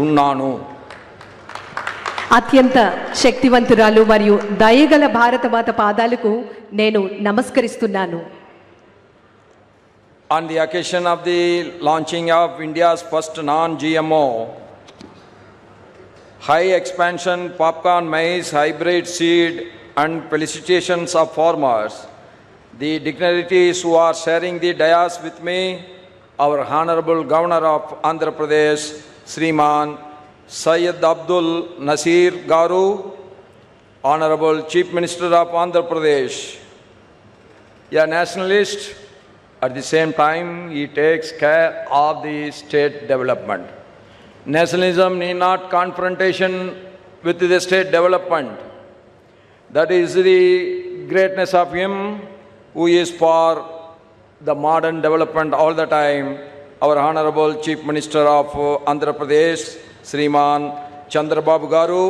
కోరుచున్నాను. అత్యంత శక్తివంతురాలు మరియు దయగల భారతమాత పాదాలకు నేను నమస్కరిస్తున్నాను. On the occasion of the launching of India's first non-GMO high expansion popcorn maize hybrid seed and felicitations of farmers, the dignitaries who are sharing the dais with me, our Honorable Governor of Andhra Pradesh, Sriman Syed Abdul Nasir Garu, Honorable Chief Minister of Andhra Pradesh, a nationalist, at the same time he takes care of the state development. Nationalism need not confrontation with the state development. That is the greatness of him who is for the modern development all the time. Our Honorable Chief Minister of Andhra Pradesh, Sriman Chandrababu Garu,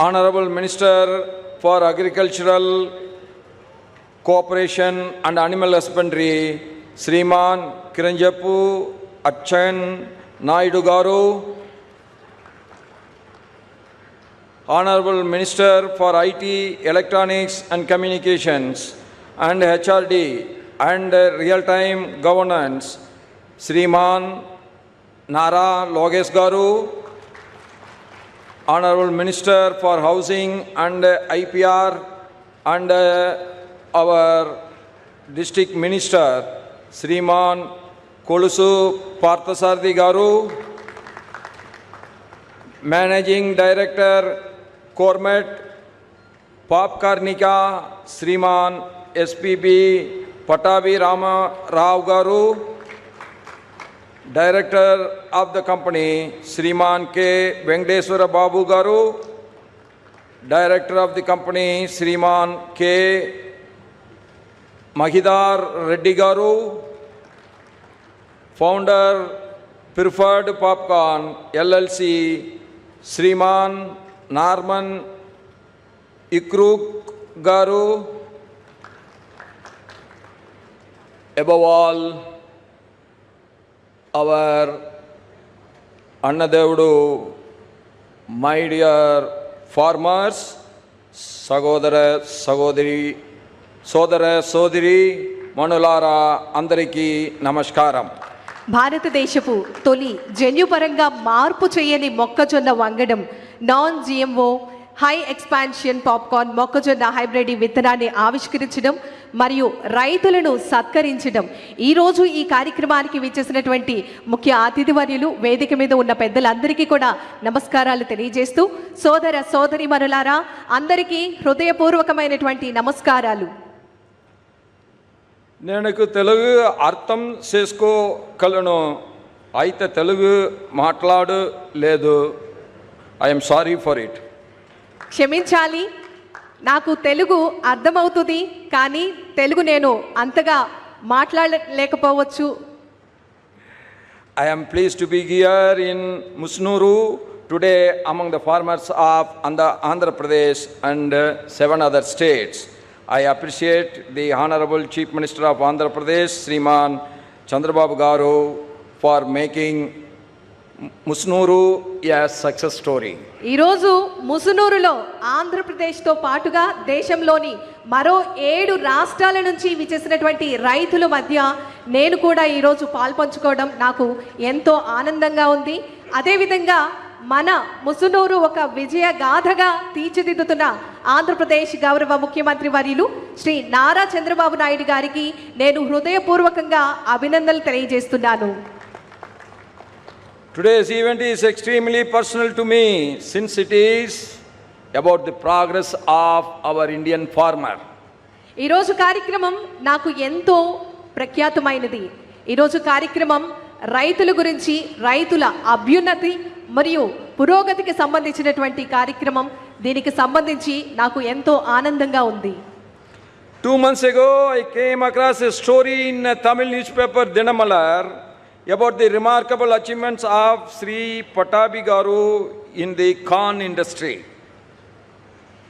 Honorable Minister for Agricultural Cooperation and Animal Husbandry, Sriman Kiranjapu Achan Naidu Garu, Honorable Minister for IT, Electronics and Communications and HRD and Real-Time Governance, Sriman Nara Logesh Garu, Honorable Minister for Housing and IPR and our District Minister, Sriman Kolusu Parthasarthi Garu, Managing Director, Cormet Popkarnika, Sriman SPB Patabi Rama Rao Garu, Director of the company, Sriman K. Venkateswara Babu Garu, Director of the company, Sriman K. Mahidar Reddy Garu, Founder, Preferred Popcorn LLC, Sriman Narman Ikruk Garu. Above all, our Annadevudu, my dear farmers, Sagodara Sagodari, Sodara Sodiri, Manulara Andariki Namaskaram. భారతదేశపు తొలి జన్యుపరంగా మార్పు చేయని మొక్కజొన్న వంగడం non GMO high expansion popcorn మొక్కజొన్న hybrid విత్తనాన్ని ఆవిష్కరించడం మరియు రైతులను సత్కరించడం. ఈరోజు ఈ కార్యక్రమానికి విచ్చేసినటువంటి ముఖ్య అతిథి వర్యులు, వేదిక మీద ఉన్న పెద్దలందరికీ కూడా నమస్కారాలు తెలియజేస్తూ, సోదర సోదరీమణులారా అందరికీ హృదయపూర్వకమైనటువంటి నమస్కారాలు. నేను తెలుగు అర్థం చేసుకోగలను, అయితే తెలుగు మాట్లాడలేదు. I'm sorry for it. క్షమించాలి, నాకు తెలుగు అర్థమవుతుంది కానీ తెలుగు నేను అంతగా మాట్లాడలేకపోవచ్చు. I am pleased to be here in Musnuru today among the farmers of Andhra Pradesh and 7 other states. I appreciate the Honorable Chief Minister of Andhra Pradesh, Sriman Chandrababu Garu, for making Musunuru a success story. ఈరోజు ముసునూరులో ఆంధ్రప్రదేశ్తో పాటుగా దేశంలోని మరో 7 రాష్ట్రాల నుంచి విచ్చేసినటువంటి రైతుల మధ్య నేను కూడా ఈరోజు పాల్పంచుకోవడం నాకు ఎంతో ఆనందంగా ఉంది. అదేవిధంగా మన ముసునూరు ఒక విజయ గాథగా తీర్చిదిద్దుతున్న ఆంధ్రప్రదేశ్ గౌరవ ముఖ్యమంత్రి వర్యులు శ్రీ నారా చంద్రబాబు నాయుడు గారికి నేను హృదయపూర్వకంగా అభినందనలు తెలియజేస్తున్నాను. Today's event is extremely personal to me since it is about the progress of our Indian farmer. ఈరోజు కార్యక్రమం నాకు ఎంతో ప్రఖ్యాతమైనది. ఈరోజు కార్యక్రమం రైతుల గురించి, రైతుల అభ్యున్నతి మరియు పురోగతికి సంబంధించినటువంటి కార్యక్రమం. దీనికి సంబంధించి నాకు ఎంతో ఆనందంగా ఉంది. 2 months ago, I came across a story in a Tamil newspaper Dinamalar about the remarkable achievements of Sri Patabi Garu in the corn industry.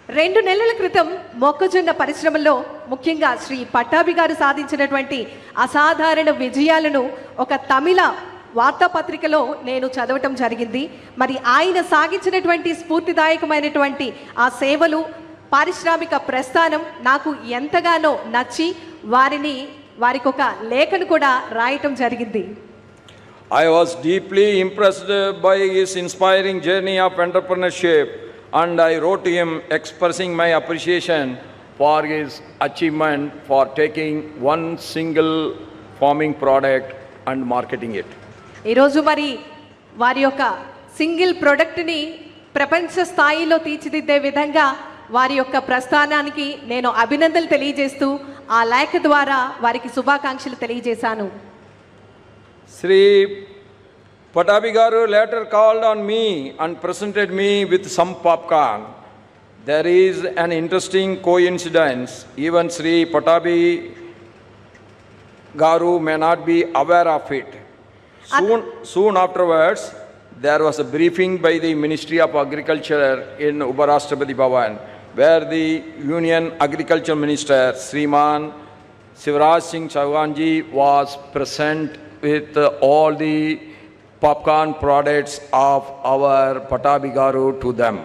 2 నెలల క్రితం మొక్కజొన్న పరిశ్రమలో ముఖ్యంగా శ్రీ పట్టాభి గారు సాధించినటువంటి అసాధారణ విజయాలను ఒక తమిళ వార్తాపత్రికలో నేను చదవటం జరిగింది. మరి ఆయన సాగించినటువంటి స్ఫూర్తిదాయకమైనటువంటి ఆ సేవలు, పారిశ్రామిక ప్రస్థానం నాకు ఎంతగానో నచ్చి వారికి ఒక లేఖను కూడా రాయటం జరిగింది. I was deeply impressed by his inspiring journey of entrepreneurship, and I wrote to him expressing my appreciation for his achievement for taking one single farming product and marketing it. ఈరోజు మరి వారి యొక్క సింగిల్ ప్రొడక్ట్ని ప్రపంచ స్థాయిలో తీర్చిదిద్దే విధంగా వారి యొక్క ప్రస్థానానికి నేను అభినందనలు తెలియజేస్తూ ఆ లేఖ ద్వారా వారికి శుభాకాంక్షలు తెలియజేశాను. Sri Patabi Garu later called on me and presented me with some popcorn. There is an interesting coincidence. Even Sri Patabi Garu may not be aware of it. Soon afterwards, there was a briefing by the Ministry of Agriculture in Uparashtrapati Bhavan, where the Union Agriculture Minister, Sriman Shivraj Singh Chauhan ji, was present with all the popcorn products of our Patabi Garu to them.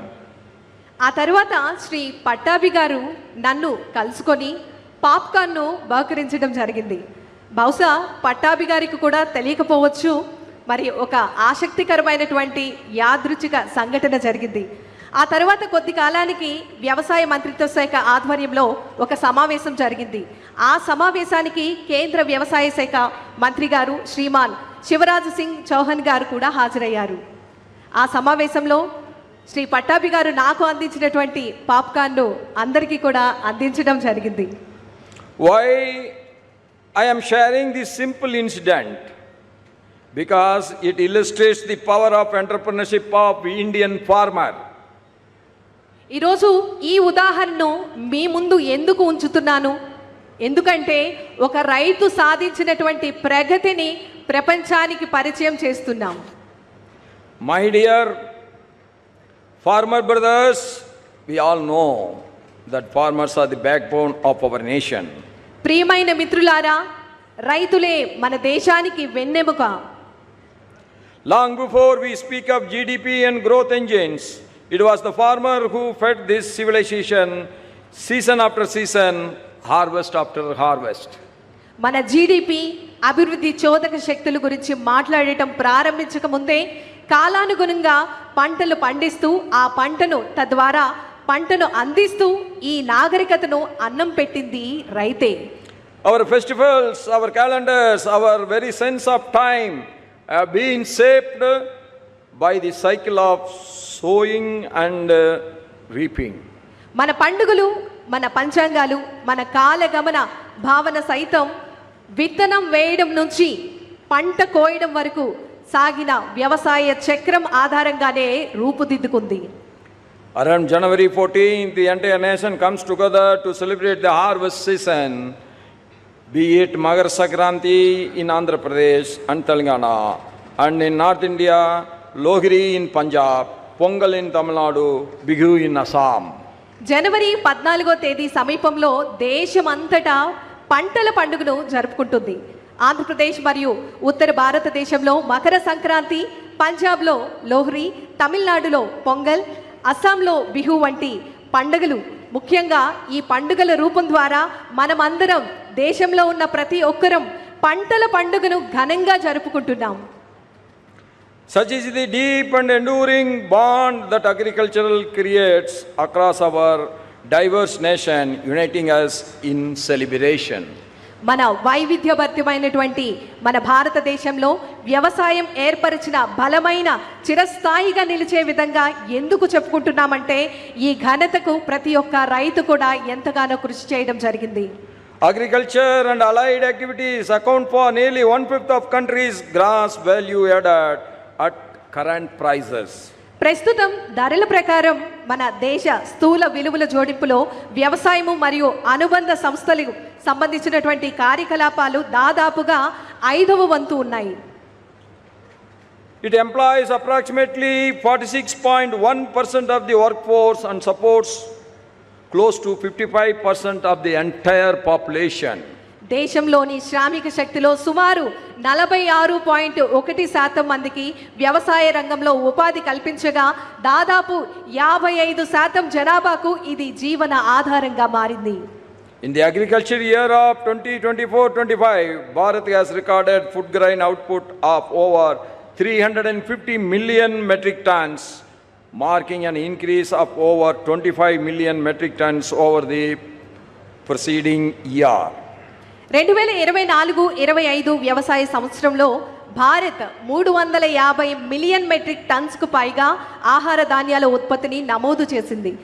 ఆ తర్వాత శ్రీ పట్టాభి గారు నన్ను కలుసుకొని పాప్కార్న్ను బహుకరించడం జరిగింది. బహుశా పట్టాభి గారికి కూడా తెలియకపోవచ్చు, మరి ఒక ఆసక్తికరమైనటువంటి యాదృచ్ఛిక సంఘటన జరిగింది. ఆ తర్వాత కొద్ది కాలానికి వ్యవసాయ మంత్రిత్వ శాఖ ఆధ్వర్యంలో ఒక సమావేశం జరిగింది. ఆ సమావేశానికి కేంద్ర వ్యవసాయ శాఖ మంత్రి గారు శ్రీమాన్ శివరాజ్ సింగ్ చౌహాన్ గారు కూడా హాజరయ్యారు. ఆ సమావేశంలో శ్రీ పట్టాభి గారు నాకు అందించినటువంటి పాప్కార్న్ను అందరికీ కూడా అందించడం జరిగింది. Why I am sharing this simple incident? Because it illustrates the power of entrepreneurship of Indian farmer. ఈరోజు ఈ ఉదాహరణను మీ ముందు ఎందుకు ఉంచుతున్నాను? ఎందుకంటే ఒక రైతు సాధించినటువంటి ప్రగతిని ప్రపంచానికి పరిచయం చేస్తున్నాం. My dear farmer brothers, we all know that farmers are the backbone of our nation. ప్రియమైన మిత్రులారా, రైతులే మన దేశానికి వెన్నెముక. Long before we speak of GDP and growth engines, it was the farmer who fed this civilization season after season, harvest after harvest. మన GDP అభివృద్ధి చోదక శక్తుల గురించి మాట్లాడటం ప్రారంభించక ముందే కాలానుగుణంగా పంటలు పండిస్తూ ఆ పంటను తద్వారా పంటను అందిస్తూ ఈ నాగరికతను అన్నం పెట్టింది రైతే. Our festivals, our calendars, our very sense of time have been shaped by the cycle of sowing and reaping. మన పండుగలు, మన పంచాంగాలు, మన కాలగమన భావన సైతం విత్తనం వేయడం నుంచి పంట కోయడం వరకు సాగిన వ్యవసాయ చక్రం ఆధారంగానే రూపుదిద్దుకుంది. Around January 14th, the entire nation comes together to celebrate the harvest season, be it Magar Sankranti in Andhra Pradesh and Telangana, and in North India, Lohri in Punjab, Pongal in Tamil Nadu, Bihu in Assam. జనవరి 14వ తేదీ సమీపంలో దేశమంతటా పంటల పండుగను జరుపుకుంటుంది. ఆంధ్రప్రదేశ్ మరియు ఉత్తర భారతదేశంలో మకర సంక్రాంతి, పంజాబ్లో లోహ్రీ, తమిళనాడులో పొంగల్, అస్సాంలో బిహు వంటి పండుగలు. ముఖ్యంగా ఈ పండుగల రూపం ద్వారా మనమందరం దేశంలో ఉన్న ప్రతి ఒక్కరం పంటల పండుగను ఘనంగా జరుపుకుంటున్నాం. Such is the deep and enduring bond that agriculture creates across our diverse nation, uniting us in celebration. మన వైవిధ్యభరితమైనటువంటి మన భారతదేశంలో వ్యవసాయం ఏర్పరిచిన బలమైన చిరస్థాయిగా నిలిచే విధంగా ఎందుకు చెప్పుకుంటున్నామంటే ఈ ఘనతకు ప్రతి ఒక్క రైతు కూడా ఎంతగానో కృషి చేయడం జరిగింది. Agriculture and allied activities account for nearly 1/5 of country's gross value added at current prices. ప్రస్తుతం ధరల ప్రకారం మన దేశ స్థూల విలువల జోడింపులో వ్యవసాయము మరియు అనుబంధ సంస్థలకు సంబంధించినటువంటి కార్యకలాపాలు దాదాపుగా 5వ వంతు ఉన్నాయి. It employs approximately 46.1% of the workforce and supports close to 55% of the entire population. దేశంలోని శ్రామిక శక్తిలో సుమారు 46.1% మందికి వ్యవసాయ రంగంలో ఉపాధి కల్పించగా దాదాపు 55% జనాభాకు ఇది జీవన ఆధారంగా మారింది. In the agriculture year of 2024-25, Bharat has recorded food grain output of over 350 million metric tons, marking an increase of over 25 million metric tons over the preceding year. 2024-25 వ్యవసాయ సంవత్సరంలో భారత్ 350 మిలియన్ మెట్రిక్ టన్స్కు పైగా ఆహార ధాన్యాల ఉత్పత్తిని నమోదు చేసింది.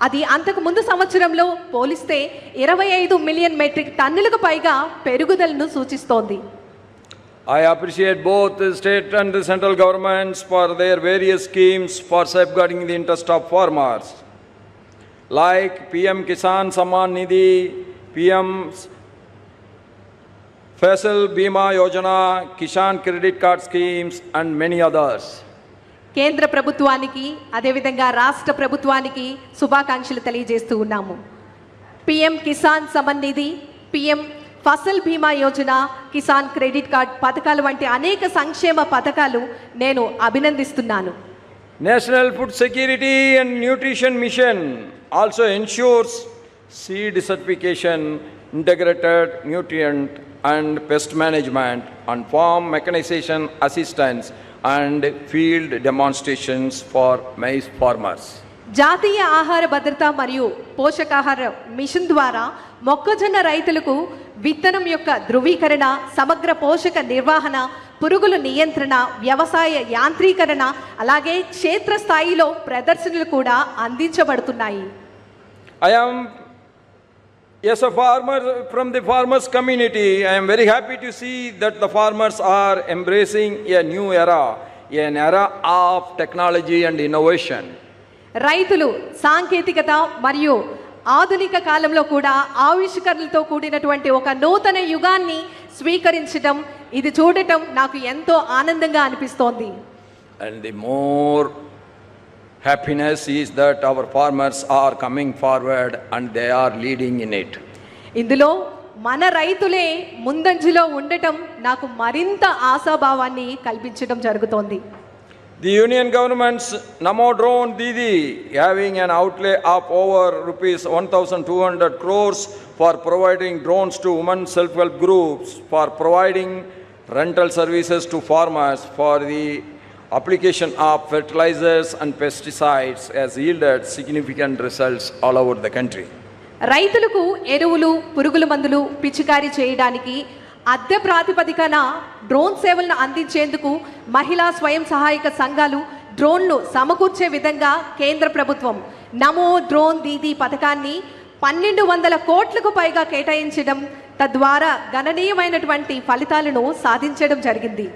అది అంతకు ముందు సంవత్సరంలో పోలిస్తే 25 మిలియన్ మెట్రిక్ టన్నులకు పైగా పెరుగుదలను సూచిస్తోంది. I appreciate both the state and the central governments for their various schemes for safeguarding the interest of farmers, like PM Kisan Samman Nidhi, PM's Fasal Bima Yojana, Kisan Credit Card schemes and many others. కేంద్ర ప్రభుత్వానికి అదేవిధంగా రాష్ట్ర ప్రభుత్వానికి శుభాకాంక్షలు తెలియజేస్తూ ఉన్నాము. PM Kisan Samman Nidhi, PM Fasal బీమా Yojana, Kisan credit card పథకాలు వంటి అనేక సంక్షేమ పథకాలు నేను అభినందిస్తున్నాను. National Food Security and Nutrition Mission also ensures seed certification, integrated nutrient and pest management, and farm mechanization assistance and field demonstrations for maize farmers. జాతీయ ఆహార భద్రత మరియు పోషకాహార మిషన్ ద్వారా మొక్కజొన్న రైతులకు విత్తనం యొక్క ధృవీకరణ, సమగ్ర పోషక నిర్వహణ, పురుగుల నియంత్రణ, వ్యవసాయ యాంత్రీకరణ, అలాగే క్షేత్రస్థాయిలో ప్రదర్శనలు కూడా అందించబడుతున్నాయి. As a farmer from the farmers community, I am very happy to see that the farmers are embracing a new era, an era of technology and innovation. రైతులు సాంకేతికత మరియు ఆధునిక కాలంలో కూడా ఆవిష్కరణలతో కూడినటువంటి ఒక నూతన యుగాన్ని స్వీకరించడం, ఇది చూడటం నాకు ఎంతో ఆనందంగా అనిపిస్తోంది. And the more happiness is that our farmers are coming forward and they are leading in it. ఇందులో మన రైతులే ముందంజలో ఉండటం నాకు మరింత ఆశాభావాన్ని కల్పించడం జరుగుతోంది. The union government's Namo Drone Didi having an outlay of over rupees 1,200 crores for providing drones to women self-help groups, for providing rental services to farmers for the application of fertilizers and pesticides has yielded significant results all over the country. రైతులకు ఎరువులు, పురుగుల మందులు పిచికారీ చేయడానికి అద్దె ప్రాతిపదికన drone సేవలను అందించేందుకు మహిళా స్వయం సహాయక సంఘాలు డ్రోన్లు సమకూర్చే విధంగా కేంద్ర ప్రభుత్వం నమో డ్రోన్ దీదీ పథకాన్ని 1,200 కోట్లకు పైగా కేటాయించడం, తద్వారా గణనీయమైనటువంటి ఫలితాలను సాధించడం జరిగింది.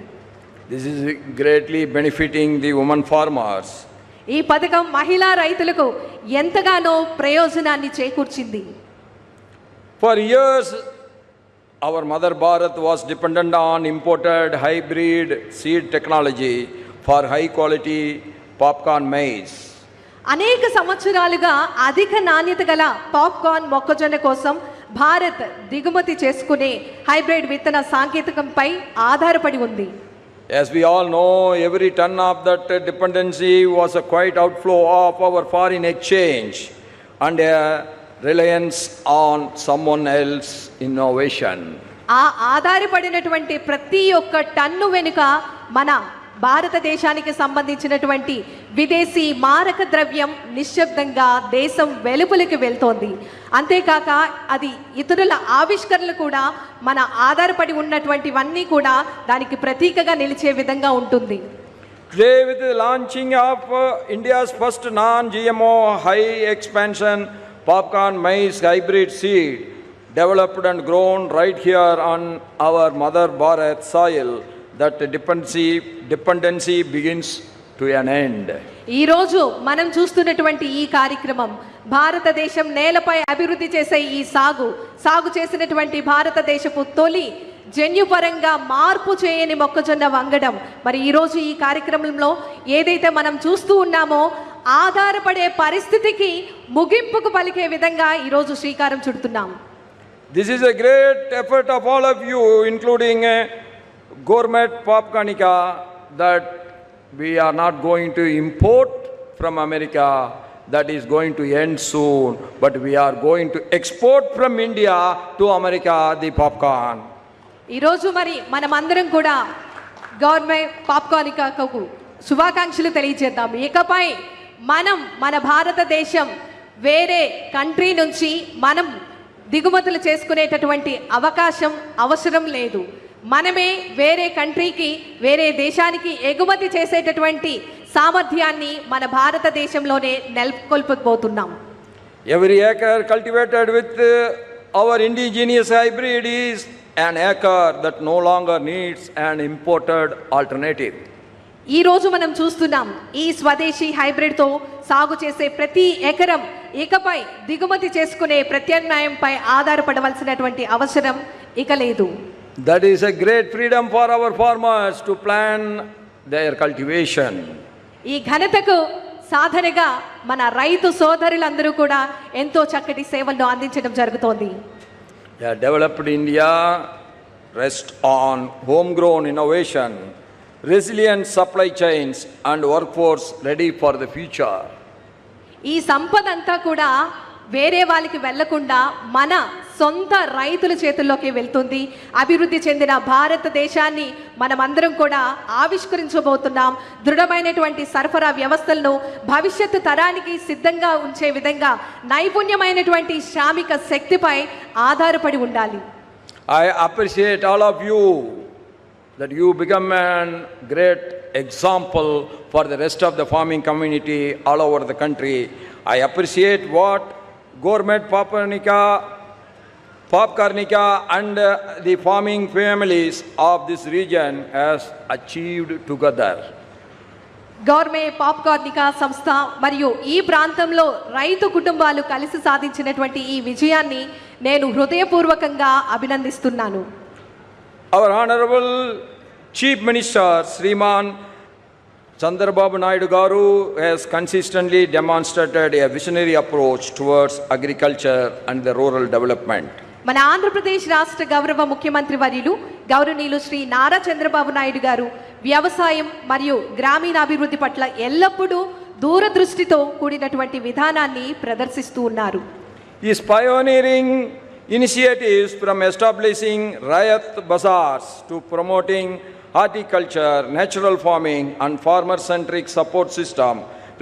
This is greatly benefiting the women farmers. ఈ పథకం మహిళా రైతులకు ఎంతగానో ప్రయోజనాన్ని చేకూర్చింది. For years, our mother Bharat was dependent on imported hybrid seed technology for high quality popcorn maize. అనేక సంవత్సరాలుగా అధిక నాణ్యత గల పాప్కార్న్ మొక్కజొన్న కోసం భారత్ దిగుమతి చేసుకునే హైబ్రిడ్ విత్తన సాంకేతికంపై ఆధారపడి ఉంది. As we all know, every ton of that dependency was a quite outflow of our foreign exchange and a reliance on someone else innovation. ఆ ఆధారపడినటువంటి ప్రతి ఒక్క టన్ను వెనుక మన భారతదేశానికి సంబంధించినటువంటి విదేశీ మారక ద్రవ్యం నిశ్శబ్దంగా దేశం వెలుపలికి వెళ్తోంది. అంతేకాక అది ఇతరుల ఆవిష్కరణలు కూడా మన ఆధారపడి ఉన్నటువంటివన్నీ కూడా దానికి ప్రతీకగా నిలిచే విధంగా ఉంటుంది. Today, with the launching of India's first non-GMO high expansion popcorn maize hybrid seed, developed and grown right here on our mother Bharat soil, that dependency begins to an end. ఈ రోజు మనం చూస్తున్నటువంటి ఈ కార్యక్రమం భారతదేశం నేలపై అభివృద్ధి చేసే ఈ సాగు చేసినటువంటి భారతదేశపు తొలి జన్యుపరంగా మార్పు చేయని మొక్కజొన్న వంగడం. మరి ఈరోజు ఈ కార్యక్రమంలో ఏదైతే మనం చూస్తూ ఉన్నామో ఆధారపడే పరిస్థితికి ముగింపుకు పలికే విధంగా ఈరోజు శ్రీకారం చుడుతున్నాం. This is a great effort of all of you, including Gourmet Popcornica, that we are not going to import from America. That is going to end soon, but we are going to export from India to America the popcorn. ఈరోజు మరి మనమందరం కూడా government పాప్కార్నికాకు శుభాకాంక్షలు తెలియజేద్దాం. ఇకపై మనం మన భారతదేశం వేరే కంట్రీ నుంచి మనం దిగుమతులు చేసుకునేటటువంటి అవకాశం అవసరం లేదు. మనమే వేరే కంట్రీకి వేరే దేశానికి ఎగుమతి చేసేటటువంటి సామర్థ్యాన్ని మన భారతదేశంలోనే నెలకొల్పబోతున్నాం. Every acre cultivated with our indigenous hybrid is an acre that no longer needs an imported alternative. ఈ రోజు మనం చూస్తున్నాం ఈ స్వదేశీ హైబ్రిడ్తో సాగు చేసే ప్రతి ఎకరం ఇకపై దిగుమతి చేసుకునే ప్రత్యామ్నాయంపై ఆధారపడవలసినటువంటి అవసరం ఇక లేదు. That is a great freedom for our farmers to plan their cultivation. ఈ ఘనతకు సాధనగా మన రైతు సోదరులందరూ కూడా ఎంతో చక్కటి సేవలను అందించడం జరుగుతోంది. A developed India rests on homegrown innovation, resilient supply chains and workforce ready for the future. ఈ సంపద అంతా కూడా వేరే వాళ్ళకి వెళ్లకుండా మన సొంత రైతుల చేతుల్లోకి వెళ్తుంది. అభివృద్ధి చెందిన భారతదేశాన్ని మనమందరం కూడా ఆవిష్కరించబోతున్నాం. దృఢమైనటువంటి సరఫరా వ్యవస్థలను భవిష్యత్తు తరానికి సిద్ధంగా ఉంచే విధంగా నైపుణ్యమైనటువంటి శ్రామిక శక్తిపై ఆధారపడి ఉండాలి. I appreciate all of you that you become a great example for the rest of the farming community all over the country. I appreciate what Gourmet Popcornica and the farming families of this region has achieved together. Government పాప్కార్నికా సంస్థ మరియు ఈ ప్రాంతంలో రైతు కుటుంబాలు కలిసి సాధించినటువంటి ఈ విజయాన్ని నేను హృదయపూర్వకంగా అభినందిస్తున్నాను. Our Honorable Chief Minister Sriman Chandrababu Naidu Garu has consistently demonstrated a visionary approach towards agriculture and the rural development. మన ఆంధ్రప్రదేశ్ రాష్ట్ర గౌరవ ముఖ్యమంత్రి వర్యులు గౌరవనీయులు శ్రీ నారా చంద్రబాబు నాయుడు గారు వ్యవసాయం మరియు గ్రామీణాభివృద్ధి పట్ల ఎల్లప్పుడూ దూరదృష్టితో కూడినటువంటి విధానాన్ని ప్రదర్శిస్తూ ఉన్నారు. His pioneering initiatives from establishing Rayat Bazaars to promoting horticulture, natural farming and farmer-centric support system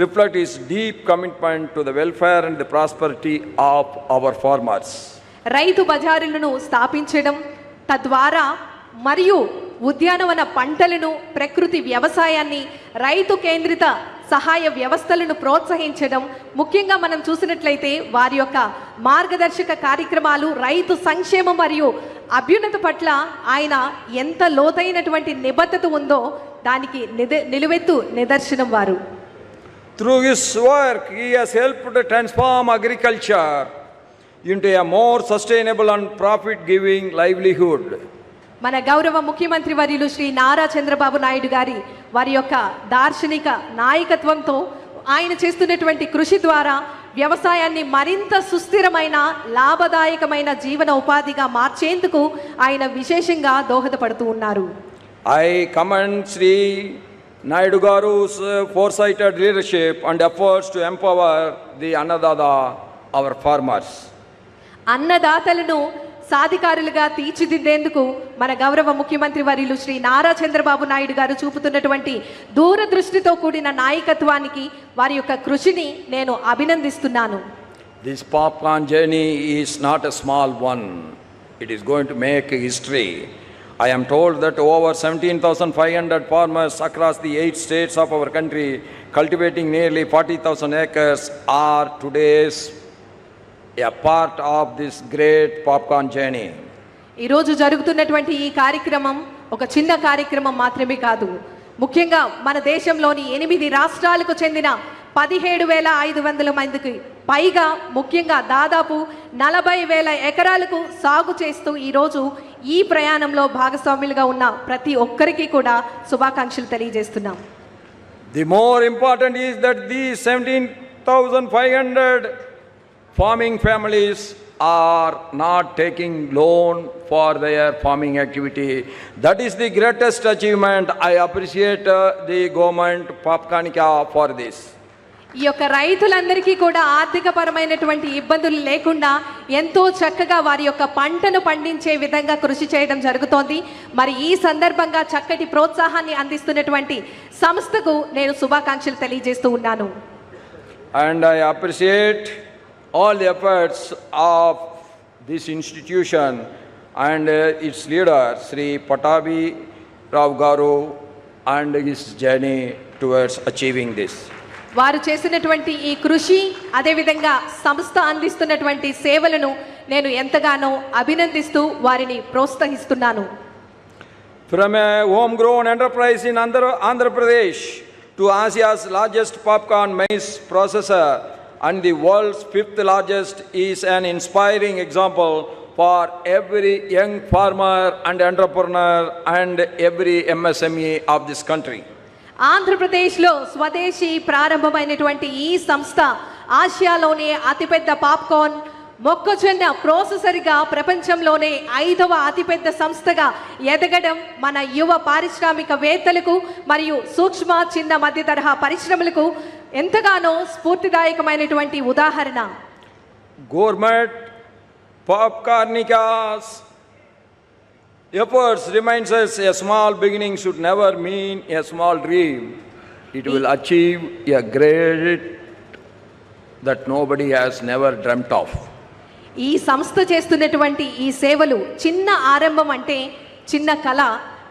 reflect his deep commitment to the welfare and the prosperity of our farmers. రైతు బజారులను స్థాపించడం తద్వారా మరియు ఉద్యానవన పంటలను ప్రకృతి వ్యవసాయాన్ని రైతు కేంద్రిత సహాయ వ్యవస్థలను ప్రోత్సహించడం ముఖ్యంగా మనం చూసినట్లయితే వారి యొక్క మార్గదర్శక కార్యక్రమాలు రైతు సంక్షేమం మరియు అభ్యున్నత పట్ల ఆయన ఎంత లోతైనటువంటి నిబద్ధత ఉందో దానికి నిలువెత్తు నిదర్శనం వారు. Through his work, he has helped to transform agriculture into a more sustainable and profit-giving livelihood. మన గౌరవ ముఖ్యమంత్రి వర్యులు శ్రీ నారా చంద్రబాబు నాయుడు గారి వారి యొక్క దార్శనిక నాయకత్వంతో ఆయన చేస్తున్నటువంటి కృషి ద్వారా వ్యవసాయాన్ని మరింత సుస్థిరమైన లాభదాయకమైన జీవన ఉపాధిగా మార్చేందుకు ఆయన విశేషంగా దోహదపడుతూ ఉన్నారు. I commend Sri Naidu Garu's foresighted leadership and efforts to empower the Annadada, our farmers. అన్నదాతలను సాధికారులుగా తీర్చిదిద్దేందుకు మన గౌరవ ముఖ్యమంత్రి వర్యులు శ్రీ నారా చంద్రబాబు నాయుడు గారు చూపుతున్నటువంటి దూరదృష్టితో కూడిన నాయకత్వానికి వారి యొక్క కృషిని నేను అభినందిస్తున్నాను. This popcorn journey is not a small one. It is going to make history. I am told that over 17,500 farmers across the 8 states of our country cultivating nearly 40,000 acres are today's a part of this great popcorn journey. ఈరోజు జరుగుతున్నటువంటి ఈ కార్యక్రమం ఒక చిన్న కార్యక్రమం మాత్రమే కాదు. ముఖ్యంగా మన దేశంలోని 8 రాష్ట్రాలకు చెందిన 17,500 మందికి పైగా ముఖ్యంగా దాదాపు 40,000 ఎకరాలకు సాగు చేస్తూ ఈరోజు ఈ ప్రయాణంలో భాగస్వాములుగా ఉన్న ప్రతి ఒక్కరికి కూడా శుభాకాంక్షలు తెలియజేస్తున్నాం. The more important is that these 17,500 farming families are not taking loan for their farming activity. That is the greatest achievement. I appreciate the government Papkanika for this. ఈ యొక్క రైతులందరికీ కూడా ఆర్థికపరమైనటువంటి ఇబ్బందులు లేకుండా ఎంతో చక్కగా వారి యొక్క పంటను పండించే విధంగా కృషి చేయడం జరుగుతోంది. మరి ఈ సందర్భంగా చక్కటి ప్రోత్సాహాన్ని అందిస్తున్నటువంటి సంస్థకు నేను శుభాకాంక్షలు తెలియజేస్తూ ఉన్నాను. And I appreciate all the efforts of this institution and its leader, Sri Patabi Rao Garu, and his journey towards achieving this. వారు చేసినటువంటి ఈ కృషి, అదేవిధంగా సంస్థ అందిస్తున్నటువంటి సేవలను నేను ఎంతగానో అభినందిస్తూ వారిని ప్రోత్సహిస్తున్నాను. From a homegrown enterprise in Andhra Pradesh to Asia's largest popcorn maize processor and the world's 5th largest is an inspiring example for every young farmer and entrepreneur and every MSME of this country. ఆంధ్రప్రదేశ్లో స్వదేశీ ప్రారంభమైనటువంటి ఈ సంస్థ ఆసియాలోనే అతిపెద్ద popcorn మొక్కజొన్న ప్రాసెసర్గా ప్రపంచంలోనే 5వ అతిపెద్ద సంస్థగా ఎదగడం మన యువ పారిశ్రామికవేత్తలకు మరియు సూక్ష్మ చిన్న మధ్య తరహా పరిశ్రమలకు ఎంతగానో స్ఫూర్తిదాయకమైనటువంటి ఉదాహరణ. Gourmet Popcornica's efforts reminds us a small beginning should never mean a small dream. It will achieve a great that nobody has never dreamt of. ఈ సంస్థ చేస్తున్నటువంటి ఈ సేవలు చిన్న ఆరంభం అంటే చిన్న కళ.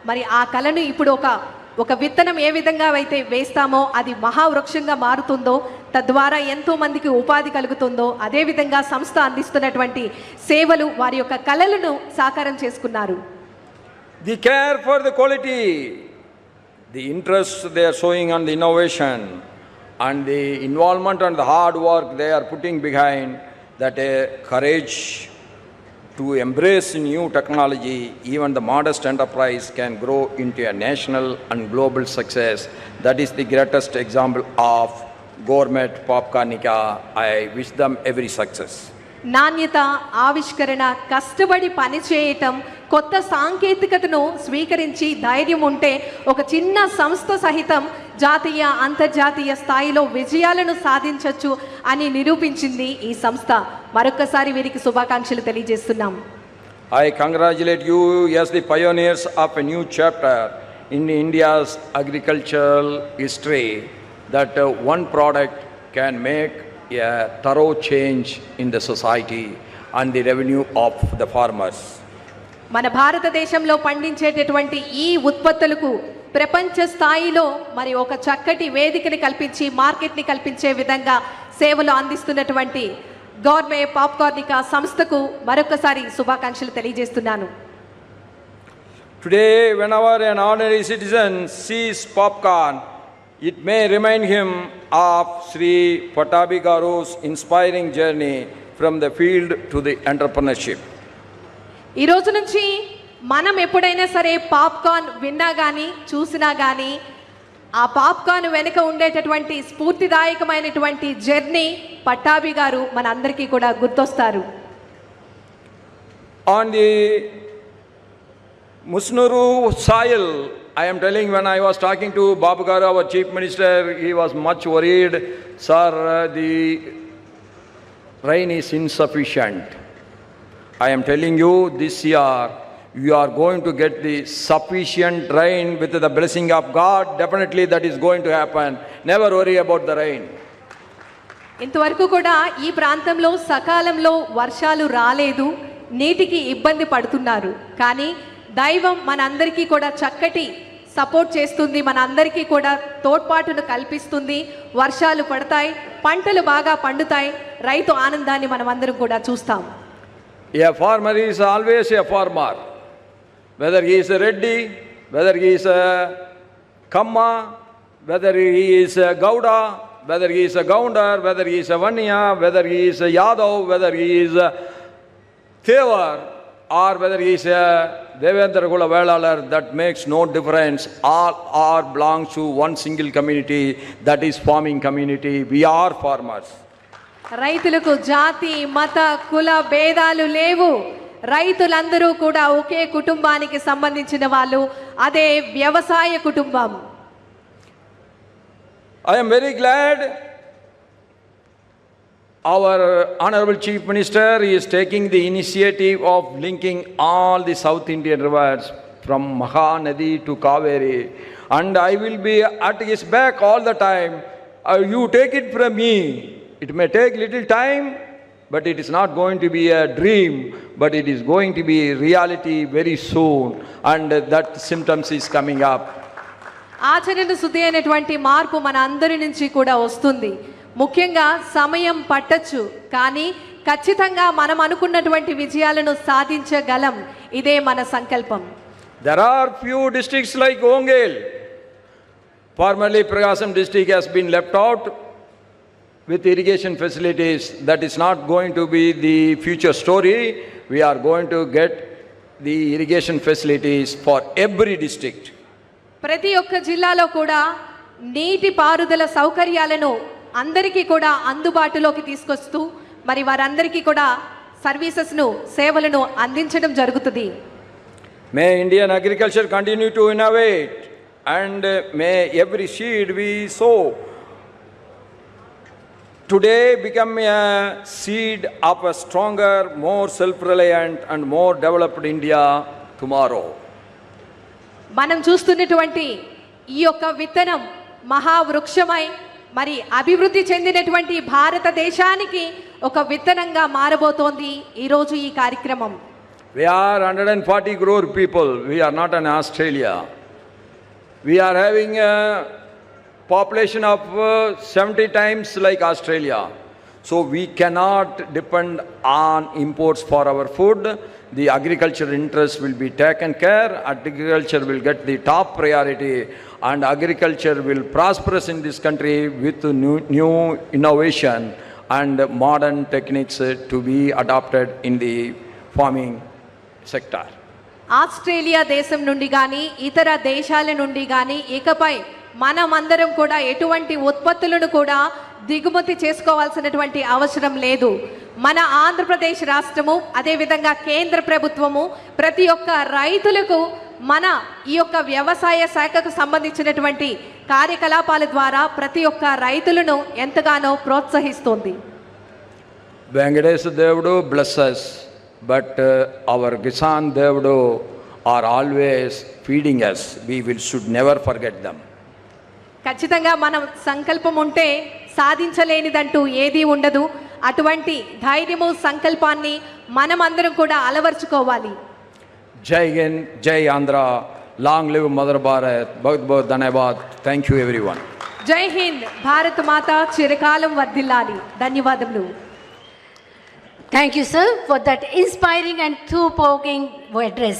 మరి ఆ కళను ఇప్పుడు ఒక విత్తనం ఏ విధంగా అయితే వేస్తామో అది మహావృక్షంగా మారుతుందో, తద్వారా ఎంతో మందికి ఉపాధి కలుగుతుందో, అదేవిధంగా సంస్థ అందిస్తున్నటువంటి సేవలు వారి యొక్క కళలను సాకారం చేసుకున్నారు. The care for the quality, the interest they are showing on the innovation, and the involvement and the hard work they are putting behind, that courage to embrace new technology, even the modest enterprise can grow into a national and global success. That is the greatest example of Gourmet Popcornica. I wish them every success. నాణ్యత, ఆవిష్కరణ, కష్టపడి పనిచేయటం, కొత్త సాంకేతికతను స్వీకరించి ధైర్యం ఉంటే ఒక చిన్న సంస్థ సహితం జాతీయ అంతర్జాతీయ స్థాయిలో విజయాలను సాధించవచ్చు అని నిరూపించింది ఈ సంస్థ. మరొకసారి వీరికి శుభాకాంక్షలు తెలియజేస్తున్నాం. I congratulate you as the pioneers of a new chapter in India's agricultural history, that one product can make a thorough change in the society and the revenue of the farmers. మన భారతదేశంలో పండించేటటువంటి ఈ ఉత్పత్తులకు ప్రపంచ స్థాయిలో మరి ఒక చక్కటి వేదికని కల్పించి మార్కెట్ని కల్పించే విధంగా సేవలు అందిస్తున్నటువంటి గోర్మే పాప్కార్నికా సంస్థకు మరొకసారి శుభాకాంక్షలు తెలియజేస్తున్నాను. Today, whenever an ordinary citizen sees popcorn, it may remind him of Sri Patabi Garu's inspiring journey from the field to the entrepreneurship. ఈ రోజు నుంచి మనం ఎప్పుడైనా సరే పాప్కార్న్ విన్నా కానీ చూసినా కానీ ఆ పాప్కార్న్ వెనుక ఉండేటటువంటి స్ఫూర్తిదాయకమైనటువంటి జర్నీ పట్టాభి గారు మన అందరికీ కూడా గుర్తొస్తారు. On the Musnuru soil, I am telling, when I was talking to Babu Garu, our chief minister, he was much worried. Sir, the rain is insufficient. I am telling you, this year you are going to get the sufficient rain with the blessing of God. Definitely that is going to happen. Never worry about the rain. ఇంతవరకు కూడా ఈ ప్రాంతంలో సకాలంలో వర్షాలు రాలేదు, నీటికి ఇబ్బంది పడుతున్నారు. కానీ దైవం మనందరికీ కూడా చక్కటి సపోర్ట్ చేస్తుంది, మనందరికీ కూడా తోడ్పాటును కల్పిస్తుంది. వర్షాలు పడతాయి, పంటలు బాగా పండుతాయి, రైతు ఆనందాన్ని మనమందరం కూడా చూస్తాం. A farmer is always a farmer. Whether he is a Reddy, whether he is a Kamma, whether he is a Gowda, whether he is a Gounder, whether he is a Vanya, whether he is a Yadav, whether he is a Thevar, or whether he is a Devendra Kula Velalar, that makes no difference. All are belongs to one single community, that is farming community. We are farmers. రైతులకు జాతి మత కుల భేదాలు లేవు. రైతులందరూ కూడా ఒకే కుటుంబానికి సంబంధించిన వాళ్ళు, అదే వ్యవసాయ కుటుంబం. I am very glad our Honorable Chief Minister is taking the initiative of linking all the South Indian rivers from Mahanadi to Kaveri, and I will be at his back all the time. You take it from me. It may take little time, but it is not going to be a dream, but it is going to be reality very soon, and that symptoms is coming up. ఆచరణ శుద్ధి అయినటువంటి మార్పు మన అందరి నుంచి కూడా వస్తుంది. ముఖ్యంగా సమయం పట్టచ్చు, కానీ ఖచ్చితంగా మనం అనుకున్నటువంటి విజయాలను సాధించగలం. ఇదే మన సంకల్పం. There are few districts like Ongel. Formerly Prakasam district has been left out with irrigation facilities. That is not going to be the future story. We are going to get the irrigation facilities for every district. ప్రతి ఒక్క జిల్లాలో కూడా నీటి పారుదల సౌకర్యాలను అందరికీ కూడా అందుబాటులోకి తీసుకొస్తూ మరి వారందరికీ కూడా సర్వీసెస్ను సేవలను అందించడం జరుగుతుంది. May Indian agriculture continue to innovate, and may every seed we sow today become a seed of a stronger, more self-reliant and more developed India tomorrow. మనం చూస్తున్నటువంటి ఈ యొక్క విత్తనం మహావృక్షమై మరి అభివృద్ధి చెందినటువంటి భారతదేశానికి ఒక విత్తనంగా మారబోతోంది ఈరోజు ఈ కార్యక్రమం. We are 140 crore people. We are not an Australia. We are having a population of 70 times like Australia. So we cannot depend on imports for our food. The agriculture interest will be taken care. Agriculture will get the top priority, and agriculture will prosperous in this country with new innovation and modern techniques to be adopted in the farming sector. Australia దేశం నుండి కానీ ఇతర దేశాల నుండి కానీ ఇకపై మనమందరం కూడా ఎటువంటి ఉత్పత్తులను కూడా దిగుమతి చేసుకోవాల్సినటువంటి అవసరం లేదు. మన ఆంధ్రప్రదేశ్ రాష్ట్రము అదేవిధంగా కేంద్ర ప్రభుత్వము ప్రతి ఒక్క రైతులకు మన ఈ యొక్క వ్యవసాయ శాఖకు సంబంధించినటువంటి కార్యకలాపాల ద్వారా ప్రతి ఒక్క రైతులను ఎంతగానో ప్రోత్సహిస్తోంది. Venkatesa Devudu bless us, but our Kisan Devudu are always feeding us. We should never forget them. ఖచ్చితంగా మనం సంకల్పం ఉంటే సాధించలేనిదంటూ ఏదీ ఉండదు. అటువంటి ధైర్యము సంకల్పాన్ని మనమందరం కూడా అలవర్చుకోవాలి. Jai Hind, Jai Andhra, long live mother Bharat. బహుత్ బహుత్ ధన్యవాద్. Thank you everyone. జై హింద్, భారత్ మాత చిరకాలం వర్ధిల్లాలి. ధన్యవాదములు. Thank you, sir, for that inspiring and thought-provoking address.